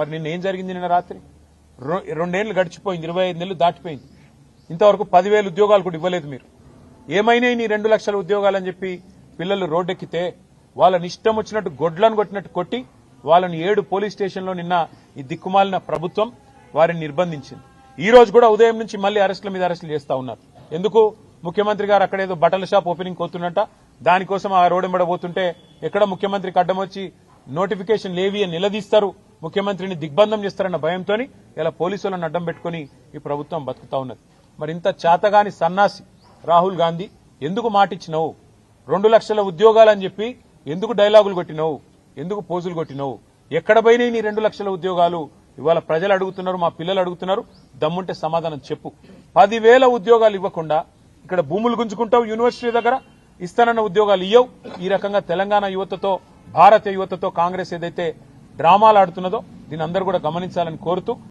మరి నిన్న ఏం జరిగింది? నిన్న రాత్రి 2 ఏళ్లు గడిచిపోయింది, 25 నెలలు దాటిపోయింది, ఇంతవరకు 10,000 ఉద్యోగాలు కూడా ఇవ్వలేదు మీరు. ఏమైనాయి నీ 2 లక్షల ఉద్యోగాలని చెప్పి పిల్లలు రోడ్డెక్కితే వాళ్ళని ఇష్టం వచ్చినట్టు గొడ్లను కొట్టినట్టు కొట్టి వాళ్ళని 7 పోలీస్ స్టేషన్లో నిన్న ఈ దిక్కుమాలిన ప్రభుత్వం వారిని నిర్బంధించింది. ఈ రోజు కూడా ఉదయం నుంచి మళ్లీ అరెస్టుల మీద అరెస్టులు చేస్తా ఉన్నారు. ఎందుకు? ముఖ్యమంత్రి గారు అక్కడేదో బట్టల షాప్ ఓపెనింగ్ పోతున్నట్ట, దానికోసం ఆ రోడ్డెంబడ పోతుంటే ఎక్కడ ముఖ్యమంత్రికి అడ్డం వచ్చి నోటిఫికేషన్ లేవి అని నిలదీస్తారు, ముఖ్యమంత్రిని దిగ్బంధం చేస్తారన్న భయంతో ఇలా పోలీసులను అడ్డం పెట్టుకుని ఈ ప్రభుత్వం బతుకుతా ఉన్నది. మరి ఇంత చేతగాని సన్నాసి రాహుల్ గాంధీ ఎందుకు మాటిచ్చినావు? 2 లక్షల ఉద్యోగాలని చెప్పి ఎందుకు డైలాగులు కొట్టినావు? ఎందుకు పోజులు కొట్టినావు? ఎక్కడ పోయినాయి నీ 2 లక్షల ఉద్యోగాలు? ఇవాళ ప్రజలు అడుగుతున్నారు, మా పిల్లలు అడుగుతున్నారు, దమ్ముంటే సమాధానం చెప్పు. 10,000 ఉద్యోగాలు ఇవ్వకుండా ఇక్కడ భూములు గుంజుకుంటావు, యూనివర్సిటీ దగ్గర ఇస్తానన్న ఉద్యోగాలు ఇయ్యవు. ఈ రకంగా తెలంగాణ యువతతో, భారత యువతతో కాంగ్రెస్ ఏదైతే డ్రామాలు ఆడుతున్నదో దీని అందరూ కూడా గమనించాలని కోరుతూ